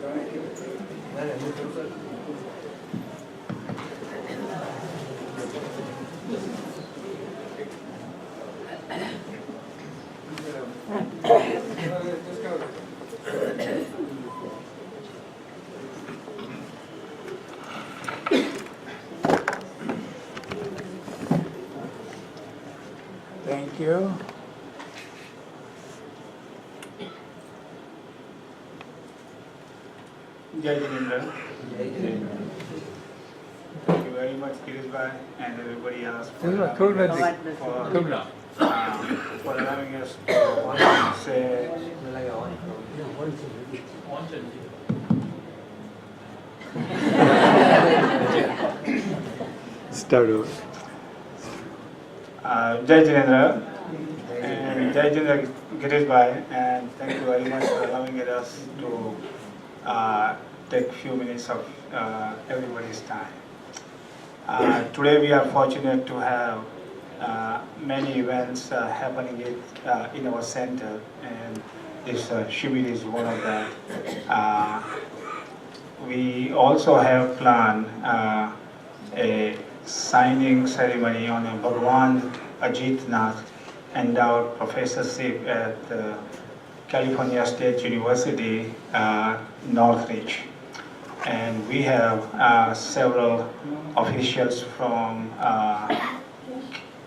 Thank you. Jai Jineendra. Thank you very much, Chris and everybody else for allowing us to say. Start over. Jai Jineendra and Jai Jineendra Girishbhai, and thank you very much for allowing us to take a few minutes of everybody's time. Today we are fortunate to have many events happening in our center, and this Shibir is one of them. We also have planned a signing ceremony on a Bhagwan Ajitnath Endowed Professorship at California State University, Northridge. And we have several officials from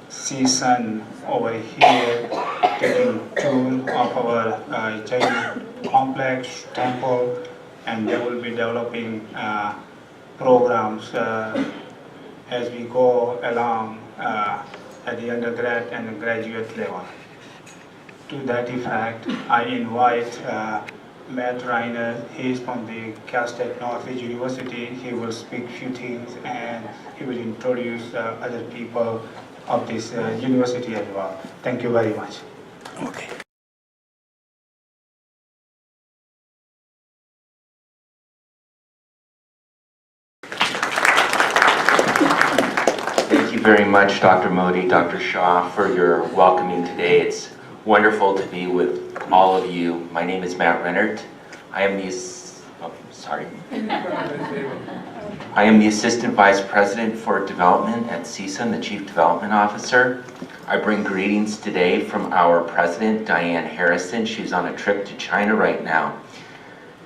CSUN over here taking tour of our Jain complex, temple, and they will be developing programs as we go along at the undergrad and graduate level. To that effect, I invite Matt Reiner. He is from the Cal State Northridge University. He will speak a few things and he will introduce other people of this university as well. Thank you very much. Okay. Thank you very much, Dr. Modi, Dr. Shah, for your welcoming today. It's wonderful to be with all of you. My name is Matt Rinnert. I am the Assistant Vice President for Development at CSUN, the Chief Development Officer. I bring greetings today from our President, Dianne Harrison. She's on a trip to China right now.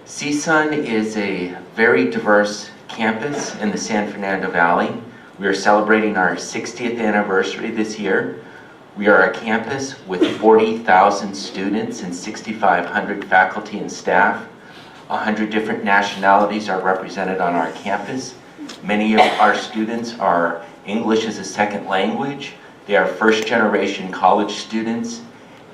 CSUN is a very diverse campus in the San Fernando Valley. We are celebrating our 60th anniversary this year. We are a campus with 40,000 students and 6,500 faculty and staff. 100 different nationalities are represented on our campus. Many of our students are English as a second language. They are first-generation college students.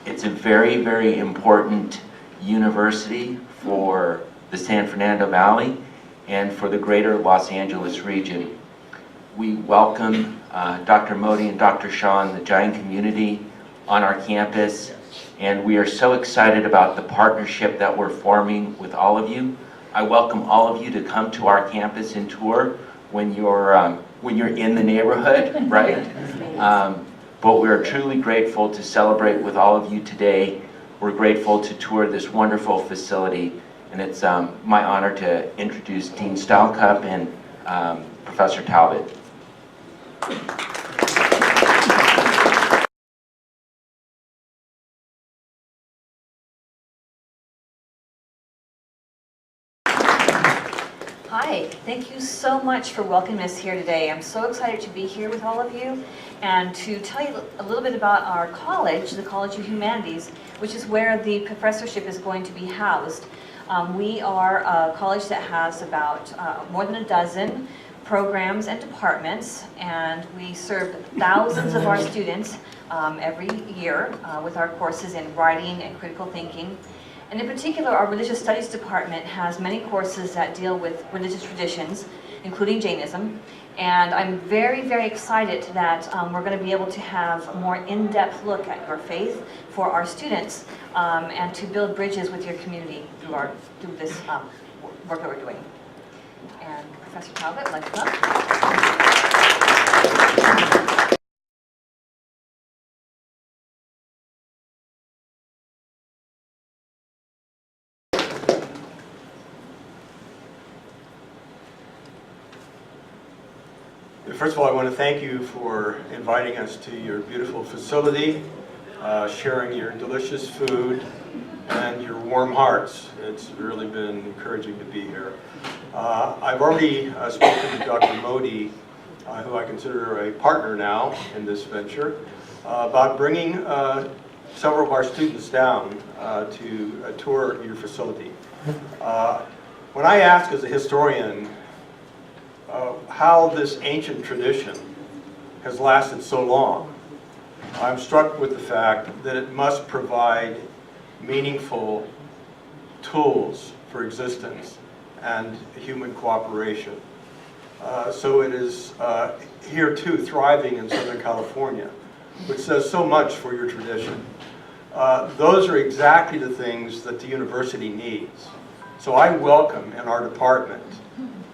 It's a very, very important university for the San Fernando Valley and for the greater Los Angeles region. We welcome Dr. Modi and Dr. Shah and the Jain community on our campus, and we are so excited about the partnership that we're forming with all of you. I welcome all of you to come to our campus and tour when you're in the neighborhood, right? But we're truly grateful to celebrate with all of you today. We're grateful to tour this wonderful facility, and it's my honor to introduce Dean Stallcup and Professor Talbot. Hi, thank you so much for welcoming us here today. I'm so excited to be here with all of you and to tell you a little bit about our college, the College of Humanities, which is where the professorship is going to be housed. We are a college that has about more than a dozen programs and departments, and we serve thousands of our students every year with our courses in writing and critical thinking. And in particular, our religious studies department has many courses that deal with religious traditions, including Jainism. And I'm very, very excited that we're going to be able to have a more in-depth look at your faith for our students and to build bridges with your community through this work that we're doing. And Professor Talbot, like to come. First of all, I want to thank you for inviting us to your beautiful facility, sharing your delicious food and your warm hearts. It's really been encouraging to be here. I've already spoken to Dr. Modi, who I consider a partner now in this venture, about bringing several of our students down to tour your facility. When I ask as a historian how this ancient tradition has lasted so long, I'm struck with the fact that it must provide meaningful tools for existence and human cooperation. So it is here too thriving in Southern California, which says so much for your tradition. Those are exactly the things that the university needs. So I welcome in our department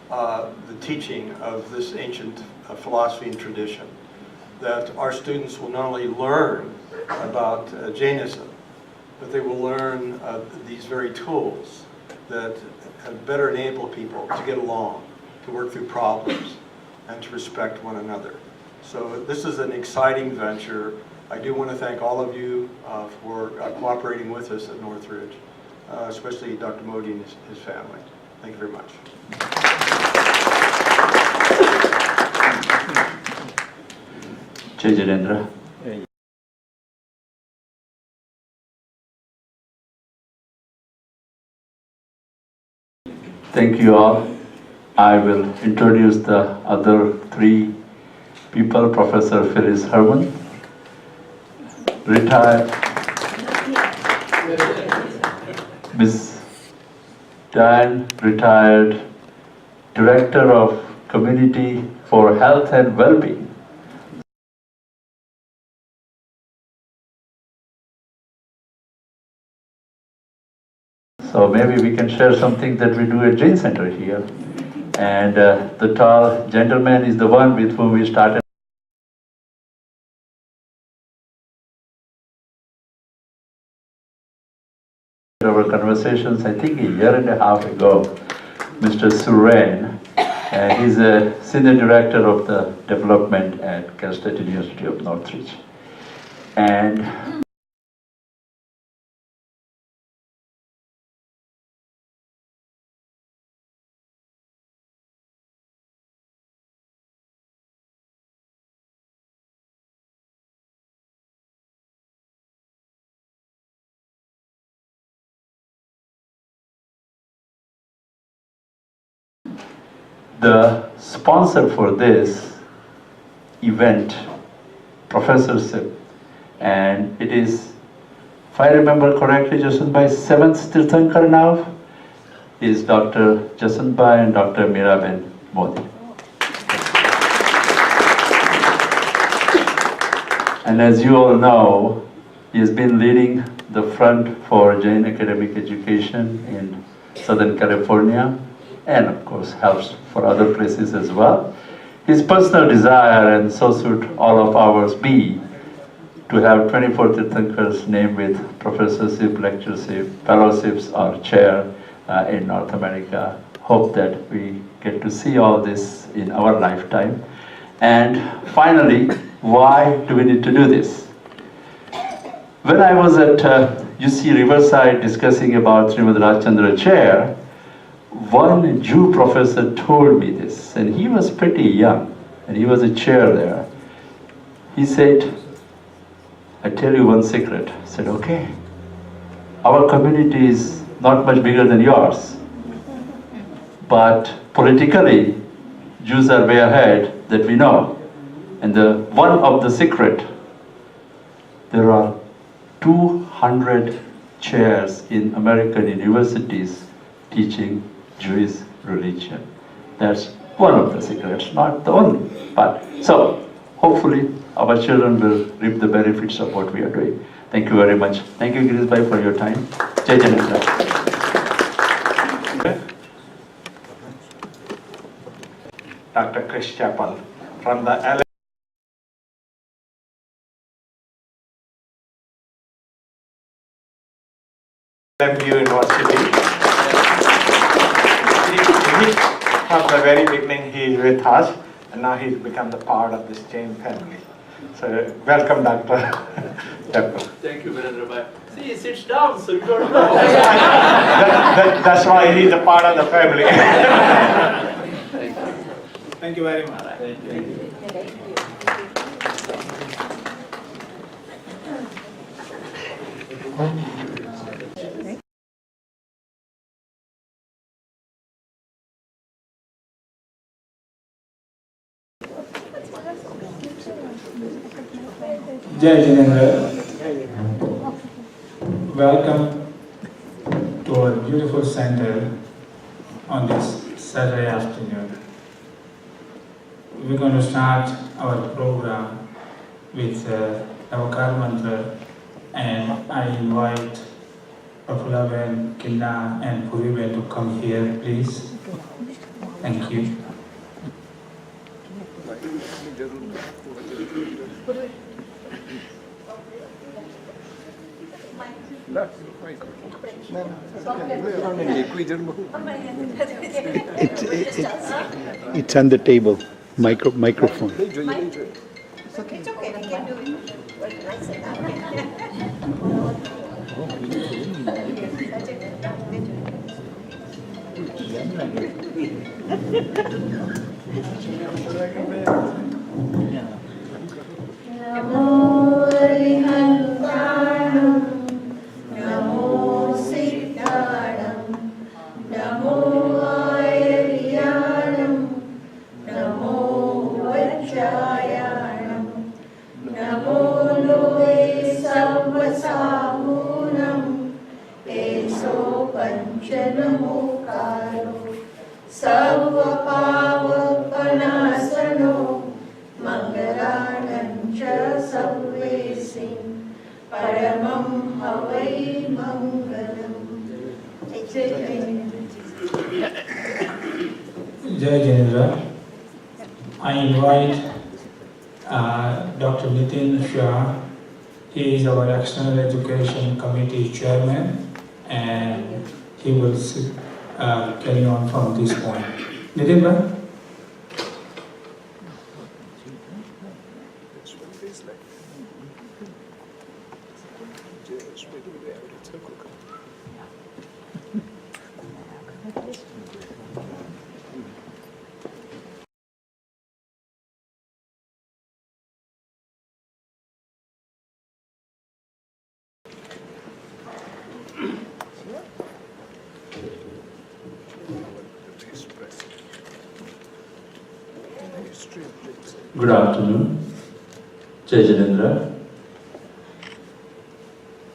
the teaching of this ancient philosophy and tradition, that our students will not only learn about Jainism, but they will learn these very tools that better enable people to get along, to work through problems, and to respect one another. So this is an exciting venture. I do want to thank all of you for cooperating with us at Northridge, especially Dr. Modi and his family. Thank you very much. Jai Jirendra. Thank you all. I will introduce the other three people. Professor Phyllis Herman, retired. Ms. Dianne, retired Director of Community for Health and Well-being. So maybe we can share something that we do at Jain Center here. And the tall gentleman is the one with whom we started our conversations, I think a year and a half ago, Mr. Suren. He's a Senior Director of the Development at Cal State University of Northridge. And the sponsor for this event, professorship, and it is, if I remember correctly, Jasvant by 7th Tirthankar now, is Dr. Jasvant and Dr. Miraben Modi. And as you all know, he has been leading the front for Jain academic education in Southern California, and of course helps for other places as well. His personal desire, and so should all of ours be, to have 24 Tirthankars named with professorship, lectureship, fellowships or chair in North America. Hope that we get to see all this in our lifetime. And finally, why do we need to do this? When I was at UC Riverside discussing about Srimad Rajchandra chair, one Jew professor told me this, and he was pretty young, and he was a chair there. He said, I tell you one secret. I said, okay. Our community is not much bigger than yours, but politically, Jews are way ahead, that we know. And one of the secret, there are 200 chairs in American universities teaching Jewish religion. That's one of the secrets, not the only. But so, hopefully, our children will reap the benefits of what we are doing. Thank you very much. Thank you, Girish Bhai, for your time. Jai Janata. Dr. Chris Chhaple from the LMU University. From the very beginning, he is with us, and now he's become the part of this Jain family. So welcome, Dr. Chhaple. Thank you, Virendra Bhai. See, he sits down, so you don't know. That's why he's a part of the family. Thank you. Thank you very much. Thank you. Jai Jinendra. Welcome to our beautiful center on this Saturday afternoon. We're going to start our program with Navakar Mantra, and I invite Prafulaben, Kinna and Puriben to come here, please. Thank you. It's on the table, microphone. It's okay, I can do it. What can I say? Namo Arihantanam, Namo Siddhanam, Namo Ayariyanam, Namo Vajjayanam, Namo Loe Sarvasamunam, Eso Panchanamukaro, Sarvapavapanasano, Mangalanancha Sarvesim, Paramam Havai Mangalam. Jai Jinendra. I invite Dr. Nitin Shah. He is our External Education Committee Chairman, and he will carry on from this point. Nitin Bhai? Good afternoon, Jai Jinendra.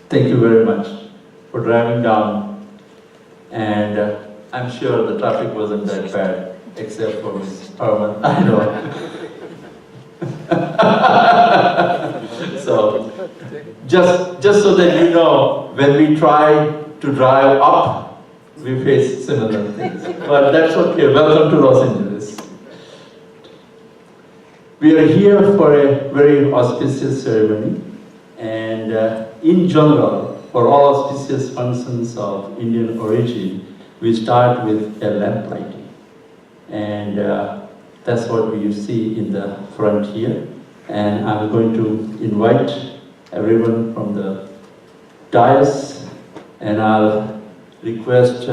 Thank you very much for driving down, and I'm sure the traffic wasn't that bad, except for Ms. Parman. I know. So, just so that you know, when we try to drive up, we face similar things. But that's okay. Welcome to Los Angeles. We are here for a very auspicious ceremony, and in general, for all auspicious functions of Indian origin, we start with a lamp lighting. And that's what you see in the front here. And I'm going to invite everyone from the dais, and I'll request,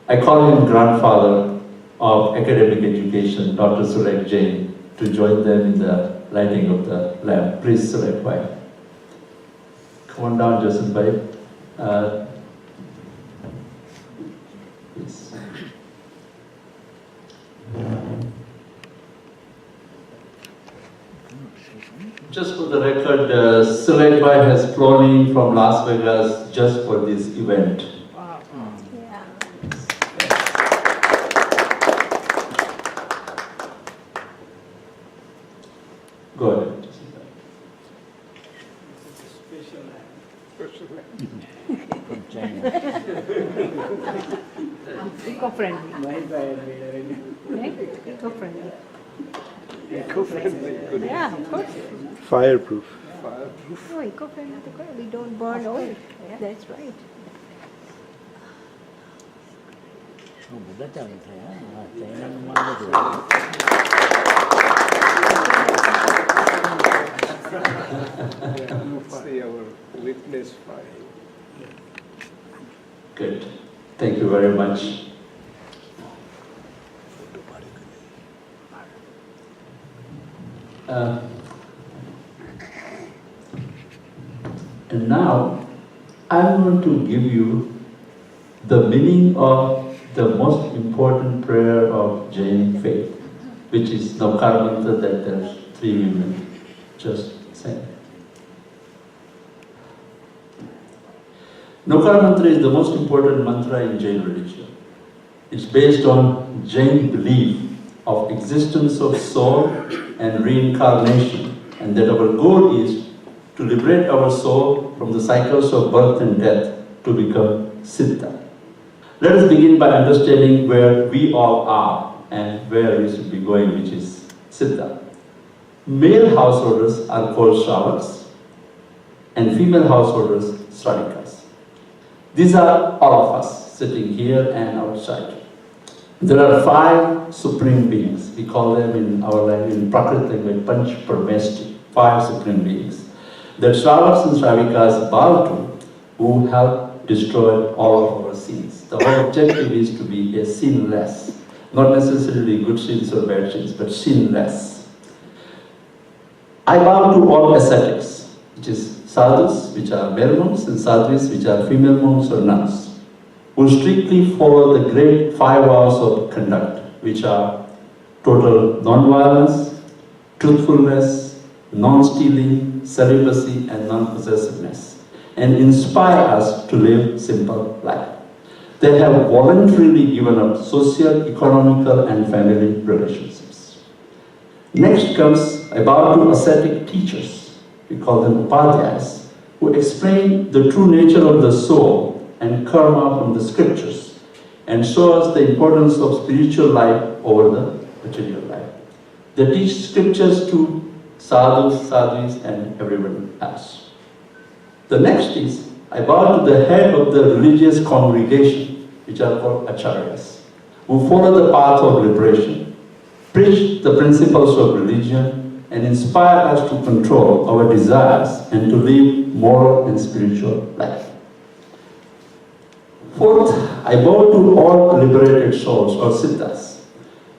I call him grandfather of academic education, Dr. Sulekh Jain, to join them in the lighting of the lamp. Please, Sulekh Bhai. Come on down, Jasvant Bhai. Yes. Just for the record, Sulekh Bhai has flown in from Las Vegas just for this event. Go ahead. Eco-friendly. Eco-friendly. Eco-friendly. Yeah, of course. Fireproof. No, eco-friendly. We don't burn oil. Yeah, that's right. Say our witness file. Good. Thank you very much. And now, I'm going to give you the meaning of the most important prayer of Jain faith, which is Navkar mantra that there's 3 women just saying. Navkar mantra is the most important mantra in Jain religion. It's based on Jain belief of existence of soul and reincarnation, and that our goal is to liberate our soul from the cycles of birth and death to become Siddha. Let us begin by understanding where we all are and where we should be going, which is Siddha. Male householders are called Shravaks and female householders Sravikas. These are all of us sitting here and outside. There are 5 supreme beings. We call them in our language, in Prakrit language, Panch Parmeshti, 5 supreme beings. The Shravaks and Sravikas bow to, who have destroyed all of our sins. The whole objective is to be a sinless, not necessarily good sins or bad sins, but sinless. I bow to all ascetics, which is sadhus, which are male monks, and sadhvis, which are female monks or nuns, who strictly follow the great 5 vows of conduct, which are total non-violence, truthfulness, non-stealing, celibacy, and non-possessiveness, and inspire us to live simple life. They have voluntarily given up social, economical, and family relationships. Next comes about 2 ascetic teachers, we call them upadhyayas, who explain the true nature of the soul and karma from the scriptures and show us the importance of spiritual life over the material life. They teach scriptures to sadhus, sadhvis, and everyone else. The next is, I bow to the head of the religious congregation, which are called acharyas, who follow the path of liberation, preach the principles of religion, and inspire us to control our desires and to live moral and spiritual life. Fourth, I bow to all liberated souls or siddhas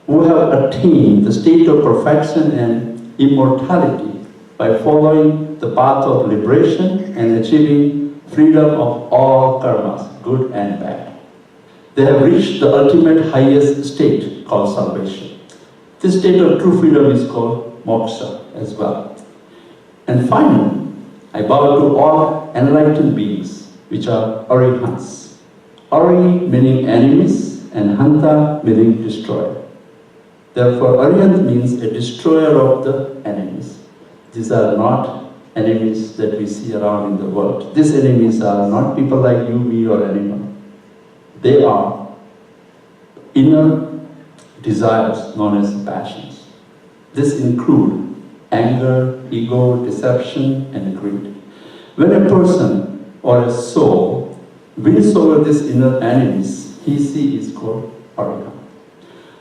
who have attained the state of perfection and immortality by following the path of liberation and achieving freedom of all karmas, good and bad. They have reached the ultimate highest state called salvation. This state of true freedom is called moksha as well. And finally, I bow to all enlightened beings, which are arihants. Ari meaning enemies and hanta meaning destroyer. Therefore, Arihant means a destroyer of the enemies. These are not enemies that we see around in the world. These enemies are not people like you, me, or anyone. They are inner desires known as passions. This include anger, ego, deception, and greed. When a person or a soul wins over these inner enemies, he is called Arihant.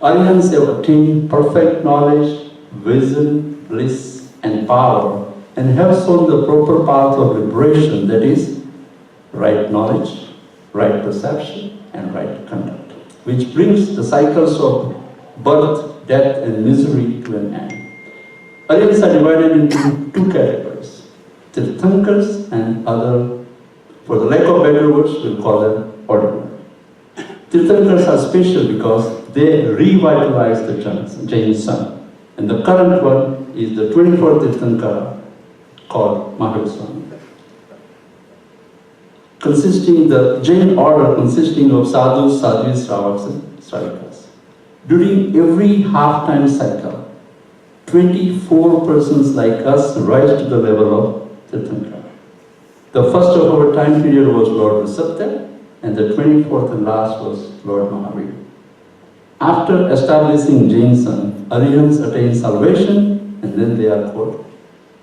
Arihants have attained perfect knowledge, vision, bliss, and power, and have shown the proper path of liberation, that is, right knowledge, right perception, and right conduct, which brings the cycles of birth, death, and misery to an end. Arihants are divided into 2 categories, Tirthankars and other. For the lack of better words, we'll call them ordinary. Tirthankars are special because they revitalize the Jain sun. And the current one is the 24th Tirthankara called Mahayaswami. The Jain order consisting of sadhus, sadhvis, sravaks, and sravikas. During every half-time cycle, 24 persons like us rise to the level of Tirthankara. The first of our time period was Lord Rishabdev, and the 24th and last was Lord Mahavir. After establishing Jain sun, Arihants attain salvation, and then they are called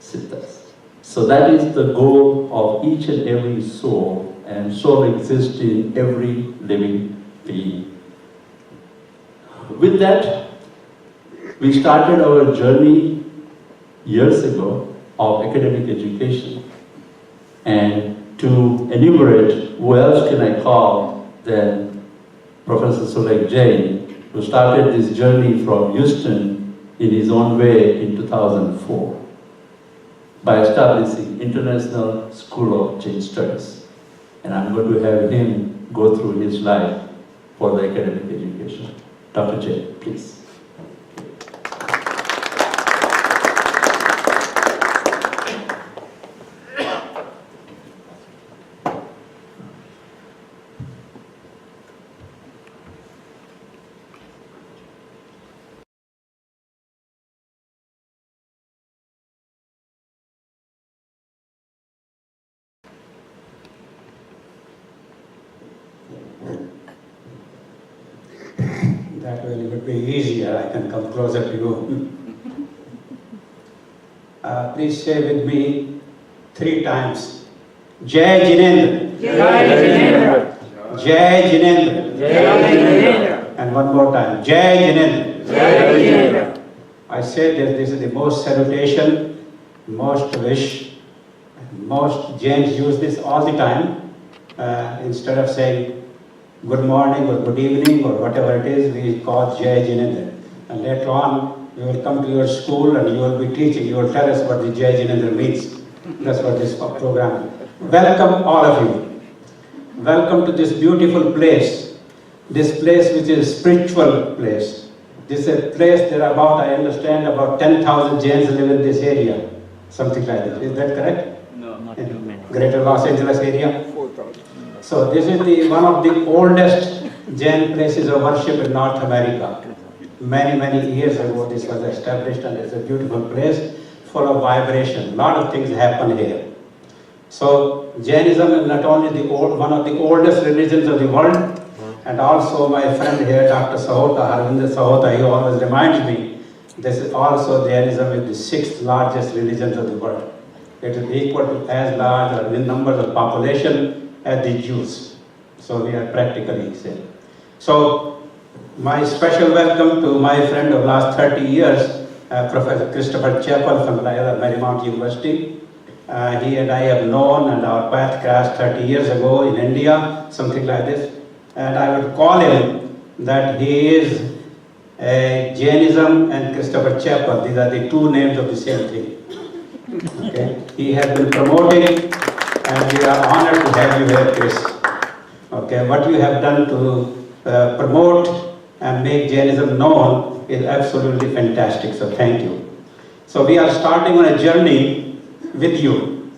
Siddhas. So that is the goal of each and every soul, and soul exists in every living being. with that, we started our journey years ago of academic education. And to enumerate, who else can I call than Professor Sulekh Jain, who started this journey from Houston in his own way in 2004 by establishing International School of Jain Studies. And I'm going to have him go through his life for the academic education. Dr. Jain, please. That way it would be easier. I can come closer to you. Please say with me 3 times. Jai Jinendra. Jai Jinendra. Jai Jinendra. Jai Jinendra. And one more time. Jai Jinendra. Jai Jinendra. I say that this is the most salutation, most wish, most Jains use this all the time. Instead of saying good morning or good evening or whatever it is, we call Jai Jinendra. And later on, you will come to your school and you will be teaching, you will tell us what the Jai Jinendra means. That's what this program is. Welcome all of you. Welcome to this beautiful place. This place which is a spiritual place. This is a place there are about, I understand, about 10,000 Jains live in this area. Something like that. Is that correct? No, not in too many. Greater Los Angeles area? 4,000. So this is one of the oldest Jain places of worship in North America. Many, many years ago this was established, and it's a beautiful place full of vibration. A lot of things happen here. So Jainism is not only one of the oldest religions of the world, and also my friend here, Dr. Sahota, Harvinder Sahota, he always reminds me, this is also Jainism is the 6th largest religion of the world. It is equal to as large or in numbers of population as the Jews. So we are practically same. So my special welcome to my friend of last 30 years, Professor Chris Chhaple from Marymount University. He and I have known, and our path crossed 30 years ago in India, something like this. And I would call him that he is Jainism and Christopher Chhaple. These are the 2 names of the same thing. Okay? He has been promoting, and we are honored to have you here, Chris. Okay, what you have done to promote and make Jainism known is absolutely fantastic, so thank you. So we are starting on a journey with you.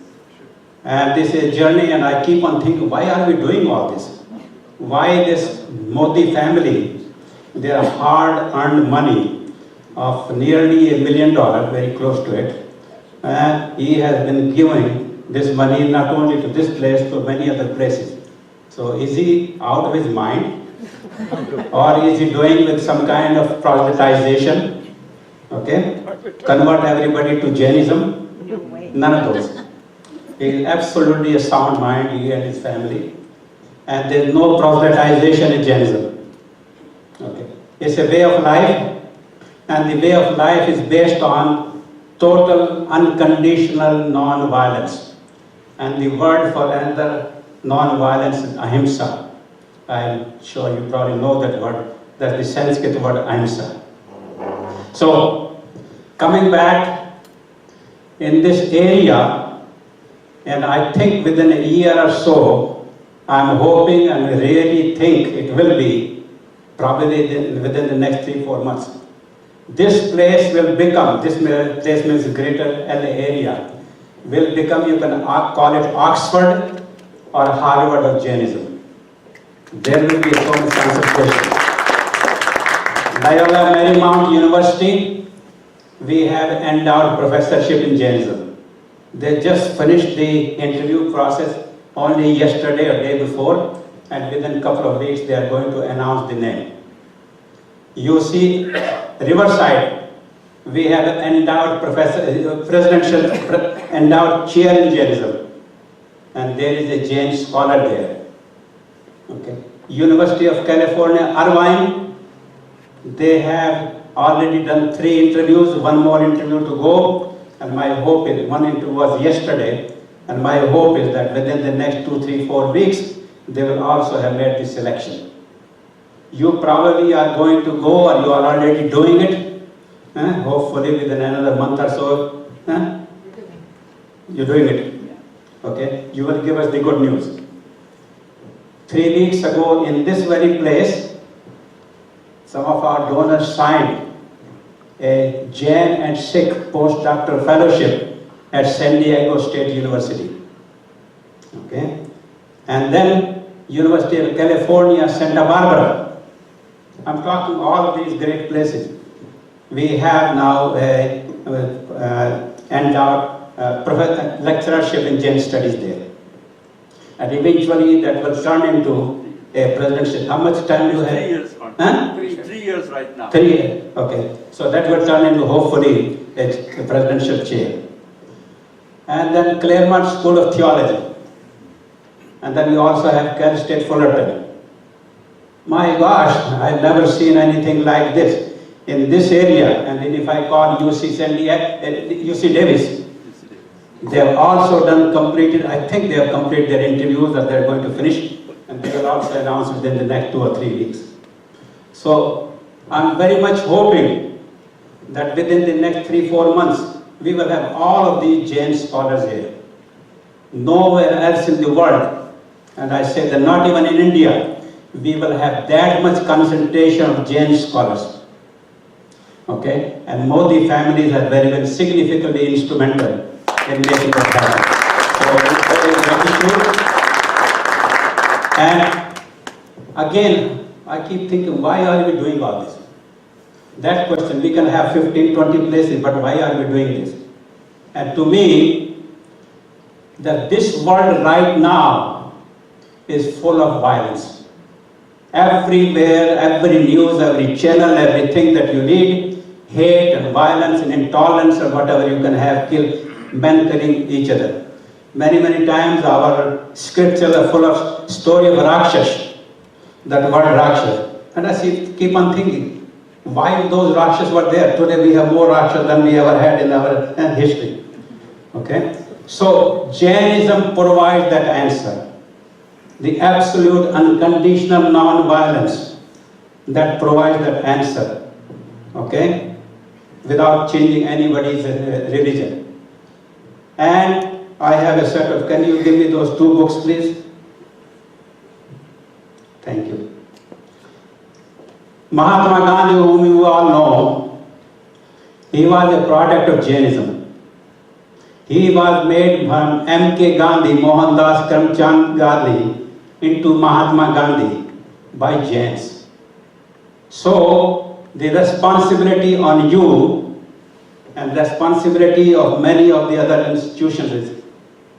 And this is a journey, and I keep on thinking, why are we doing all this? Why this Modi family, their hard-earned money of nearly $1 million, very close to it, he has been giving this money not only to this place, to many other places. So is he out of his mind? Or is he doing with some kind of proselytization? Okay? Convert everybody to Jainism? None of those. He is absolutely a sound mind, he and his family. And there is no proselytization in Jainism. Okay. It's a way of life, and the way of life is based on total unconditional non-violence. And the word for another non-violence is ahimsa. I'm sure you probably know that word. That's the Sanskrit word ahimsa. So, coming back in this area, and I think within a year or so, I'm hoping and really think it will be, probably within the next 3-4 months. This place will become, this place means greater LA area, will become, you can call it Oxford or Harvard of Jainism. There will be so much concentration. Loyola Marymount University, we have endowed professorship in Jainism. They just finished the interview process only yesterday or day before, and within a couple of weeks they are going to announce the name. You see, Riverside, we have an endowed presidential endowed chair in Jainism, and there is a Jain scholar there. Okay. University of California, Irvine, They have already done 3 interviews, 1 more interview to go, and my hope is, 1 interview was yesterday, and my hope is that within the next 2, 3, 4 weeks, they will also have made the selection. You probably are going to go, or you are already doing it, hopefully within another month or so. You're doing it. Okay, you will give us the good news. 3 weeks ago in this very place, some of our donors signed a Jain and Sikh postdoctoral fellowship at San Diego State University. Okay, and then University of California, Santa Barbara. I'm talking all of these great places. We have now a endowed lecturership in Jain studies there. And eventually that will turn into a presidentship. How much time do you have? 3 years. Huh? 3 years right now. 3 years, okay. So that will turn into hopefully a presidential chair. And then Claremont School of Theology. And then we also have Cal State Fullerton. My gosh, I've never seen anything like this in this area. And then if I call UC Davis, they have also completed, I think they have completed their interviews that they are going to finish, and they will also announce within the next 2 or 3 weeks. So I'm very much hoping that within the next 3-4 months, we will have all of these Jain scholars here. Nowhere else in the world, and I say that not even in India, we will have that much concentration of Jain scholars. Okay, and Modi families have very, very significantly instrumental in making that happen. So, and again, I keep thinking, why are we doing all this? That question, we can have 15, 20 places, but why are we doing this? And to me, that this world right now is full of violence. Everywhere, every news, every channel, everything that you read, hate and violence and intolerance or whatever you can have, kill, men killing each other. Many, many times our scriptures are full of story of Rakshas, that word Rakshas. And I keep on thinking, why those Rakshas were there? Today we have more Rakshas than we ever had in our history. Okay? So Jainism provides that answer. The absolute unconditional non-violence that provides that answer. Okay? Without changing anybody's religion. And I have a set of, can you give me those 2 books please? Thank you. Mahatma Gandhi, whom you all know, he was a product of Jainism. He was made from M.K. Gandhi, Mohandas Karamchand Gandhi, into Mahatma Gandhi by Jains. So, the responsibility on you and responsibility of many of the other institutions is,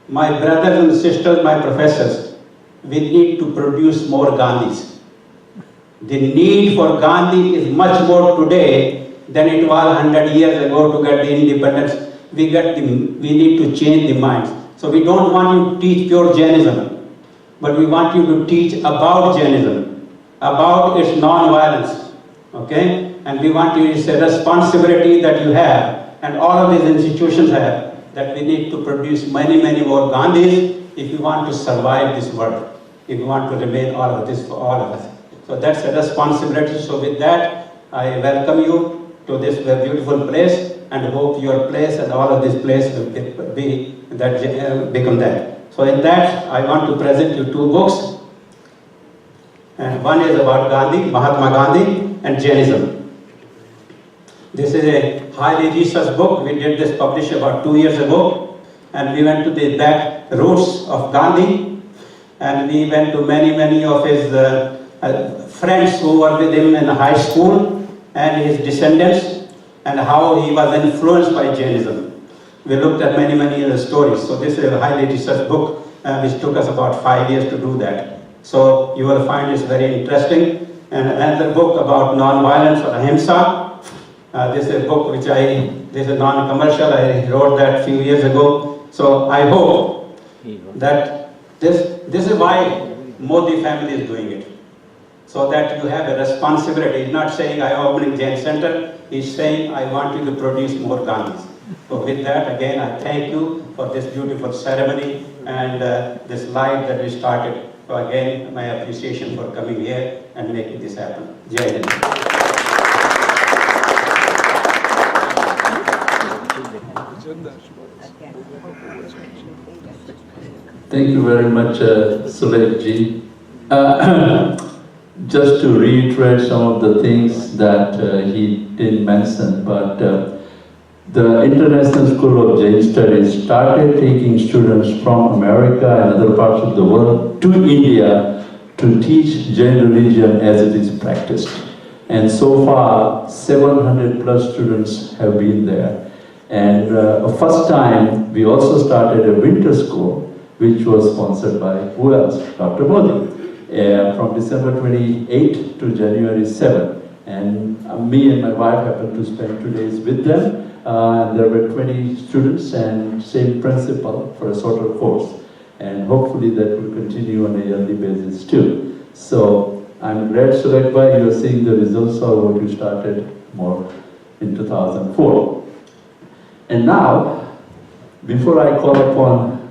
my brothers and sisters, my professors, we need to produce more Gandhis. The need for Gandhi is much more today than it was 100 years ago to get the independence. We need to change the minds. So we don't want you to teach pure Jainism, but we want you to teach about Jainism, about its non-violence. Okay? And we want you, it's a responsibility that you have, and all of these institutions have, that we need to produce many, many more Gandhis if you want to survive this world, if you want to remain all of this for all of us. So that's a responsibility. So with that, I welcome you to this beautiful place and hope your place and all of this place will be that, become that. So in that, I want to present you 2 books. And one is about Gandhi, Mahatma Gandhi, and Jainism. This is a highly researched book. We did this published about 2 years ago. And we went to the back roots of Gandhi. And we went to many, many of his friends who were with him in high school and his descendants, and how he was influenced by Jainism. We looked at many, many other stories. So this is a highly researched book, which took us about 5 years to do that. So you will find this very interesting. And another book about non-violence or ahimsa. This is a book which this is non-commercial. I wrote that a few years ago. So I hope that this is why Modi family is doing it. so that you have a responsibility. He's not saying I am opening Jain Center, he's saying I want you to produce more Gandhis. So with that, again, I thank you for this beautiful ceremony and this live that we started. So again, my appreciation for coming here and making this happen. Jai Hind. Thank you very much, Sulekh ji. Just to reiterate some of the things that he didn't mention, but the International School of Jain Studies started taking students from America and other parts of the world to India to teach Jain religion as it is practiced. And so far, 700 plus students have been there. And first time, we also started a winter school, which was sponsored by who else? Dr. Modi, from December 28 to January 7. And me and my wife happened to spend 2 days with them. And there were 20 students and same principal for a shorter course. And hopefully that will continue on a yearly basis too. So I'm glad, Sulekh bhai, you are seeing the results of what you started more in 2004. And now, before I call upon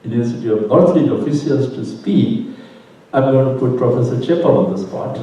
University of Northland officials to speak, I'm going to put Professor Chhaple on the spot.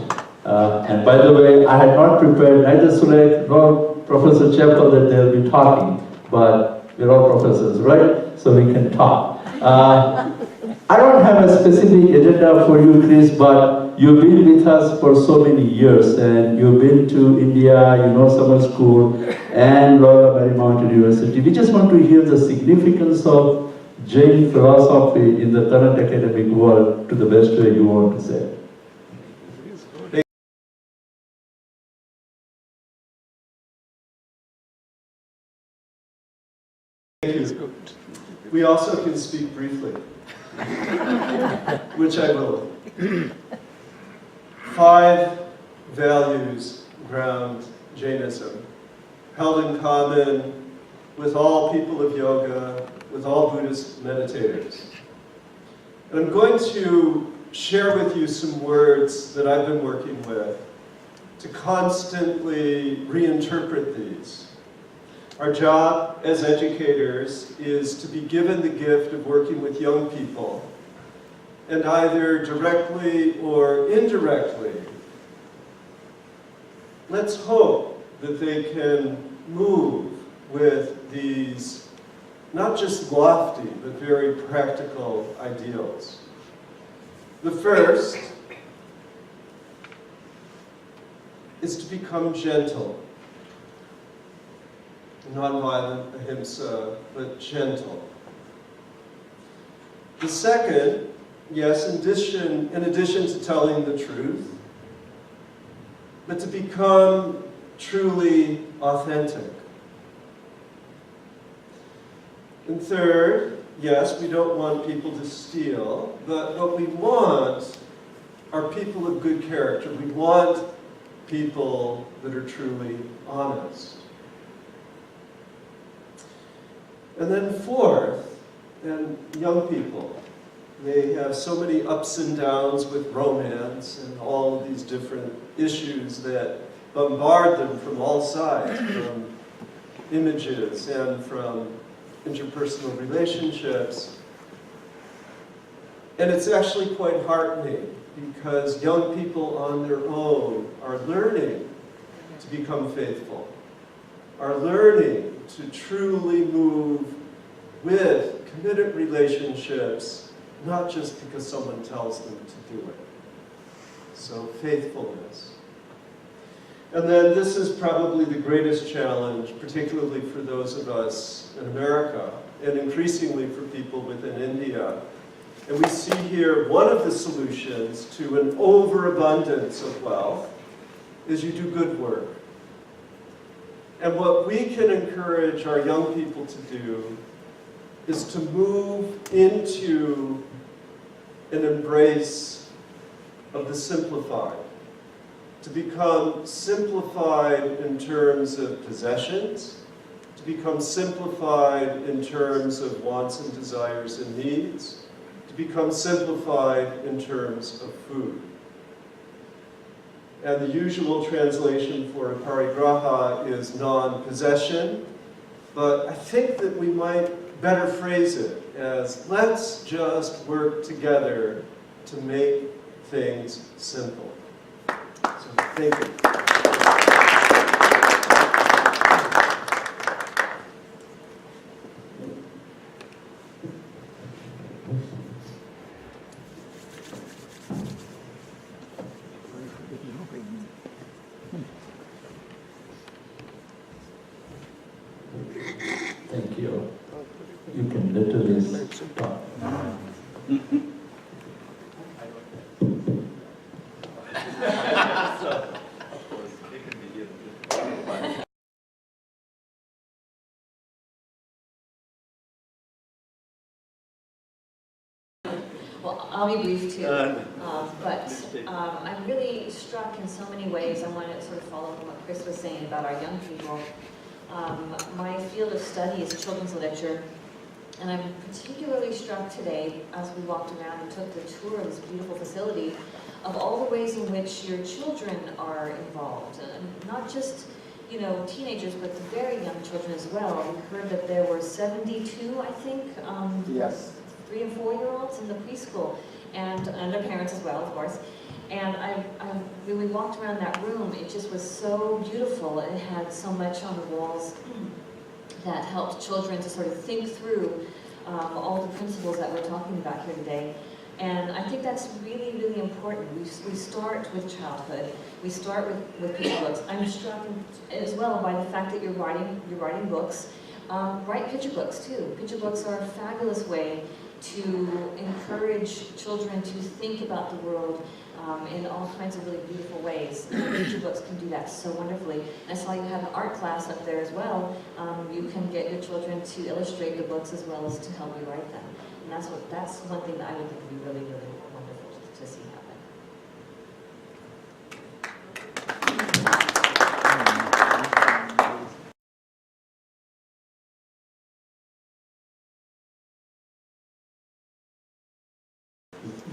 And by the way, I had not prepared neither Sulekh nor Professor Chhaple that they'll be talking, but we're all professors, right? So we can talk. I don't have a specific agenda for you, Chris, but you've been with us for so many years, and you've been to India, you know summer school, and Royal Marymount University. We just want to hear the significance of Jain philosophy in the current academic world to the best way you want to say. Thank you. We also can speak briefly, which I will. 5 values ground Jainism, held in common with all people of yoga, with all Buddhist meditators. And I'm going to share with you some words that I've been working with to constantly reinterpret these. Our job as educators is to be given the gift of working with young people, and either directly or indirectly, let's hope that they can move with these not just lofty, but very practical ideals. The first is to become gentle. Non-violent ahimsa, but gentle. The second, yes, in addition to telling the truth, but to become truly authentic. And third, yes, we don't want people to steal, but what we want are people of good character. We want people that are truly honest. And then fourth, and young people, they have so many ups and downs with romance and all of these different issues that bombard them from all sides, from images and from interpersonal relationships. And it's actually quite heartening because young people on their own are learning to become faithful, are learning to truly move with committed relationships, not just because someone tells them to do it. So faithfulness. And then this is probably the greatest challenge, particularly for those of us in America, and increasingly for people within India. And we see here one of the solutions to an overabundance of wealth is you do good work. And what we can encourage our young people to do is to move into an embrace of the simplified, to become simplified in terms of possessions, to become simplified in terms of wants and desires and needs, to become simplified in terms of food. And the usual translation for parigraha is non-possession, but I think that we might better phrase it as let's just work together to make things simple. So thank you. Thank you. You can literally stop. Well, I'll be brief too, but I'm really struck in so many ways. I want to sort of follow on what Chris was saying about our young people. My field of study is children's literature, and I'm particularly struck today as we walked around and took the tour of this beautiful facility of all the ways in which your children are involved, and not just teenagers, but the very young children as well. We heard that there were 72, I think, Yes. 3- and 4-year-olds in the preschool, and their parents as well, of course. And when we walked around that room, it just was so beautiful. It had so much on the walls that helped children to sort of think through all the principles that we're talking about here today. And I think that's really, really important. We start with childhood. We start with picture books. I'm struck as well by the fact that you're writing books. Write picture books too. Picture books are a fabulous way to encourage children to think about the world in all kinds of really beautiful ways. Picture books can do that so wonderfully. And I saw you have an art class up there as well. You can get your children to illustrate the books as well as to help you write them. And that's one thing that I would think would be really, really wonderful to see happen.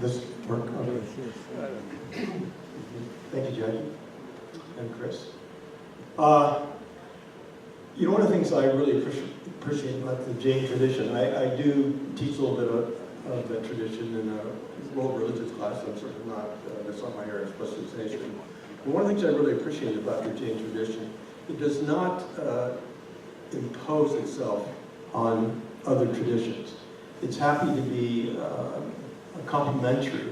This work. Thank you, Judge and Chris. One of the things I really appreciate about the Jain tradition, I do teach a little bit of that tradition in a world religious class. I'm certainly not, that's not my area of specialization. But one of the things I really appreciate about the Jain tradition, it does not impose itself on other traditions. It's happy to be complementary.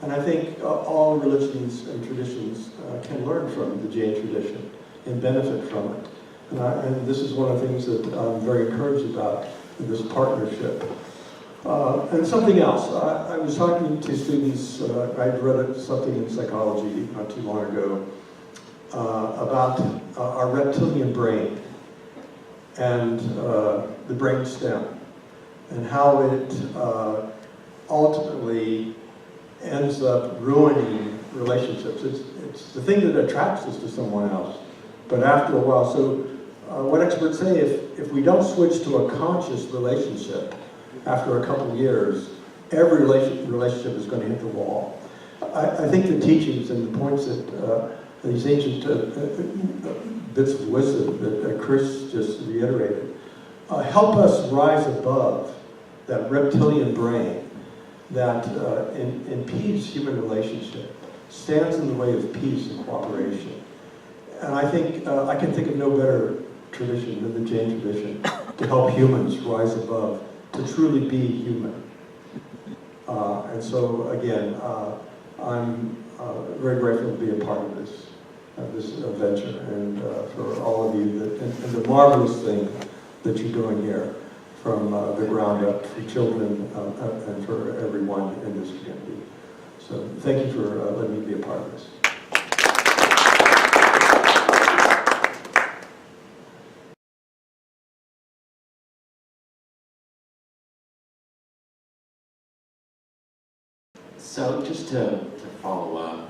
And I think all religions and traditions can learn from the Jain tradition and benefit from it. And this is one of the things that I'm very encouraged about in this partnership. And something else, I was talking to students, I'd read something in psychology not too long ago about our reptilian brain and the brain stem and how it ultimately ends up ruining relationships. It's the thing that attracts us to someone else. But after a while, so what experts say, if we don't switch to a conscious relationship after a couple of years, every relationship is going to hit the wall. I think the teachings and the points that these ancient bits of wisdom that Chris just reiterated help us rise above that reptilian brain that impedes human relationship, stands in the way of peace and cooperation. And I think I can think of no better tradition than the Jain tradition to help humans rise above, to truly be human. And so again, I'm very grateful to be a part of this venture, and for all of you and the marvelous thing that you're doing here from the ground up for children and for everyone in this community. So thank you for letting me be a part of this. So just to follow up,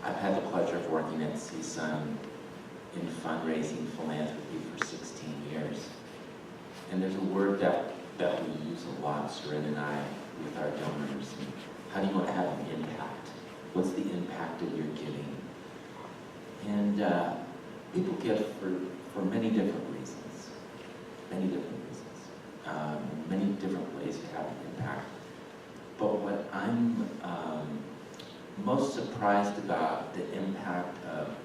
I've had the pleasure of working at CSUN in fundraising philanthropy for 16 years. And there's a word that we use a lot, Suren and I, with our donors. And how do you want to have an impact? What's the impact that you're giving? And people give for many different reasons, many different ways to have an impact. But what I'm most surprised about the impact of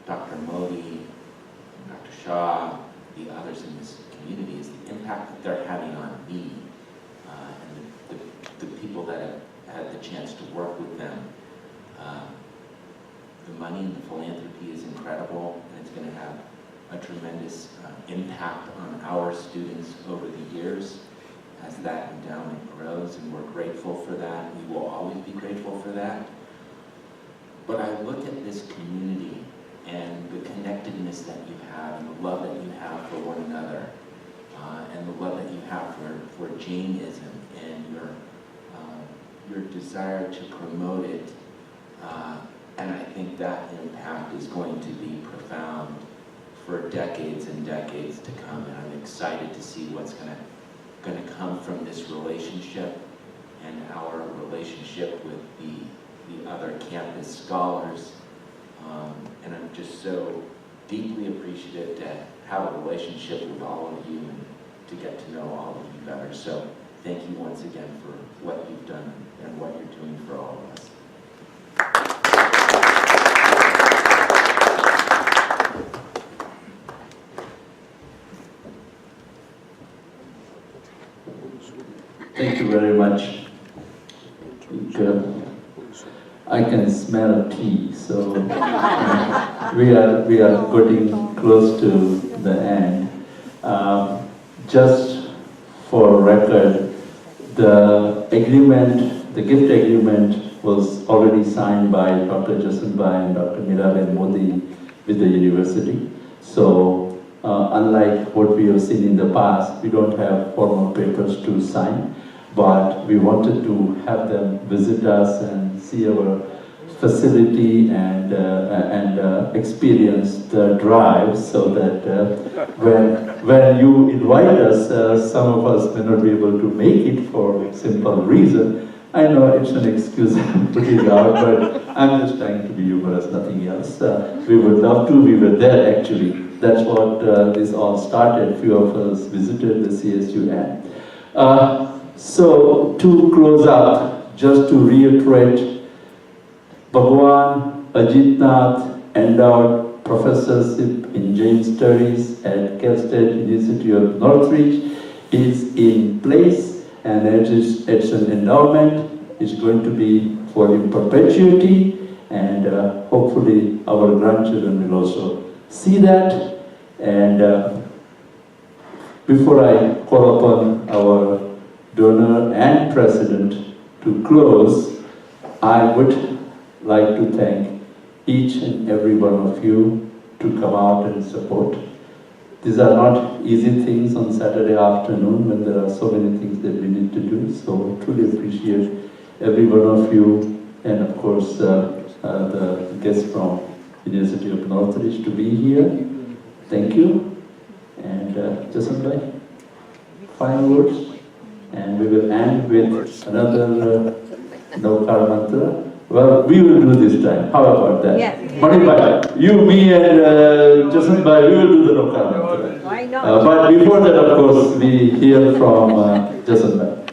Dr. Modi, Dr. Shah, the others in this community is the impact that they're having on me and the people that have had the chance to work with them. The money and the philanthropy is incredible, and it's going to have a tremendous impact on our students over the years as that endowment grows, and we're grateful for that. We will always be grateful for that. But I look at this community and the connectedness that you have, and the love that you have for one another, and the love that you have for Jainism, and your desire to promote it. And I think that impact is going to be profound for decades and decades to come. And I'm excited to see what's going to come from this relationship and our relationship with the other campus scholars. And I'm just so deeply appreciative to have a relationship with all of you and to get to know all of you better. So thank you once again for what you've done and what you're doing for all of us. Thank you very much. I can smell tea, so we are getting close to the end. Just for record, the gift agreement was already signed by Dr. Jasvant and Dr. Mirabai Modi with the university. So unlike what we have seen in the past, we don't have formal papers to sign, but we wanted to have them visit us and see our facility and experience the drive, so that when you invite us, some of us may not be able to make it for simple reason. I know it's an excuse I'm putting out, but I'm just trying to be humorous, nothing else. We would love to. We were there actually. That's what this all started. Few of us visited the CSUN. So to close up, just to reiterate, Bhagwan Ajitnath Endowed Professorship in Jain Studies at Cal State University of Northridge is in place, and it's an endowment. It's going to be for in perpetuity, and hopefully our grandchildren will also see that. And before I call upon our donor and president to close, I would like to thank each and every one of you to come out and support. These are not easy things on Saturday afternoon when there are so many things that we need to do. So I truly appreciate every one of you, and of course the guests from University of Northridge to be here. Thank you. And Jasvant, final words. And we will end with another Navkar mantra. Well, we will do this time. How about that? Yeah. Bhai, you, me, and Jasvant, we will do the Navkar mantra. Why not? But before that, of course, we hear from Jasvant.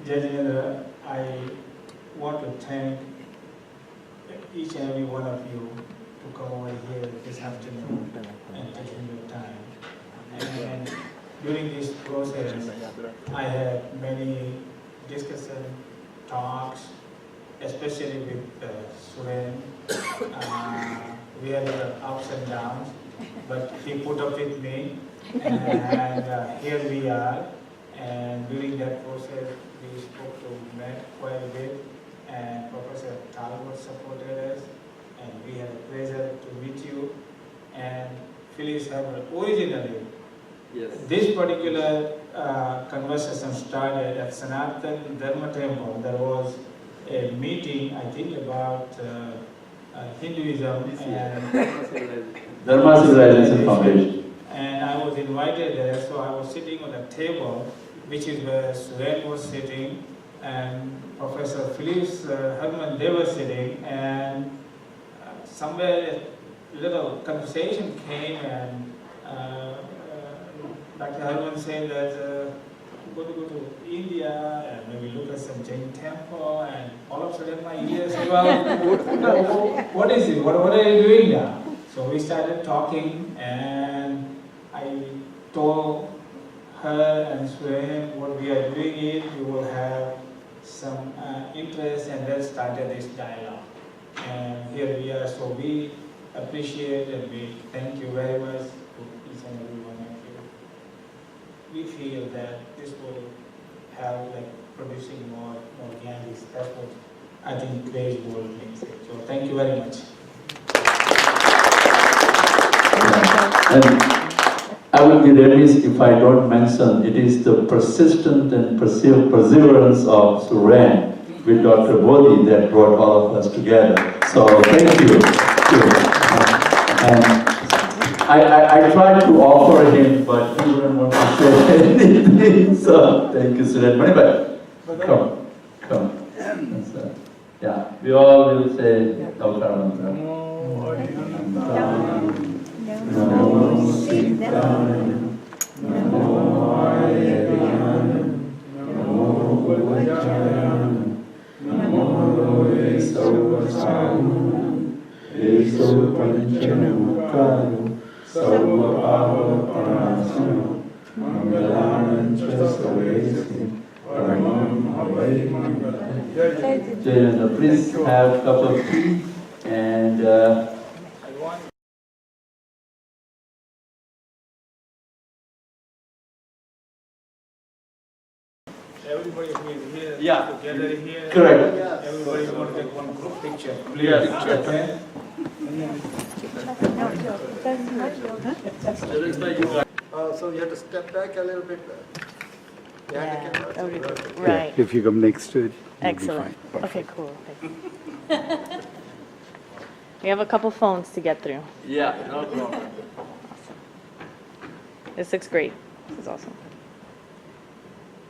Jain, I want to thank each and every one of you to come over here this afternoon and taking your time. And during this process, I had many discussions, talks, especially with Suren. We had ups and downs, but he put up with me, and here we are. And during that process, we spoke to Matt quite a bit, and Professor Talbot supported us, and we had a pleasure to meet you. And Phyllis Chhaple, originally, Yes. this particular conversation started at Sanatan Dharma Temple. There was a meeting, I think, about Hinduism and Dharma Civilization Foundation. And I was invited there, so I was sitting on a table, which is where Suren was sitting, and Professor Philips Herman, they were sitting, and somewhere a little conversation came, and Dr. Herman said that go to India and maybe look at some Jain temple, and all of a sudden my ears said, well, what is it? What are you doing now? So we started talking, and I told her and Suren what we are doing is we will have some interest, and then started this dialogue. And here we are, so we appreciate and we thank you very much to each and every one of you. We feel that this will help like producing more organics. That's what I think today's world needs. So thank you very much. And I will be remiss if I don't mention it is the persistent and perseverance of Suren with Dr. Bodhi that brought all of us together. So thank you. And I tried to offer him, but he wouldn't want to say anything. So thank you, Suren. But come. Yeah, we all will say Dr. Mantra. Namo Siddhaya, Namo Ayurveda, Namo Vajrayana, Namo Esavasana, Esu Panchanamukaru, Sarva Parasana, Mangalanancha Savesi, Paramam Havai Mangala. Jain, please have a cup of tea and Everybody who is here, together here. Correct. Everybody want to take one group picture. Please. Yes. Okay? So you have to step back a little bit. Right. If you come next to it, Excellent. Okay, cool. Thanks. We have a couple phones to get through. Yeah, no problem. Awesome. This looks great. This is awesome.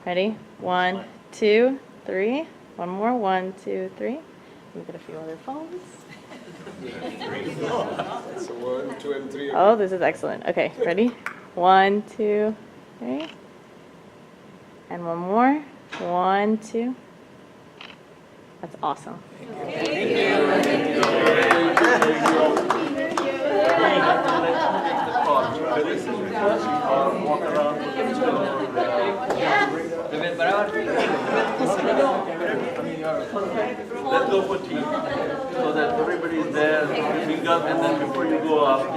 Ready? 1, 2, 3. One more. 1, 2, 3. We've got a few other phones. So 1, 2, and 3. Oh, this is excellent. Okay, ready? 1, 2, 3. And one more. 1, 2. That's awesome. Thank Let's go for tea, so that everybody is there, pick up, and then before you go up,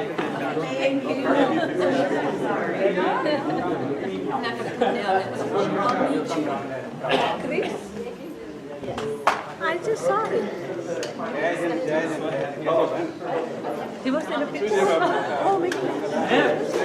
I just saw it. Do you want to send a picture? Oh, my goodness.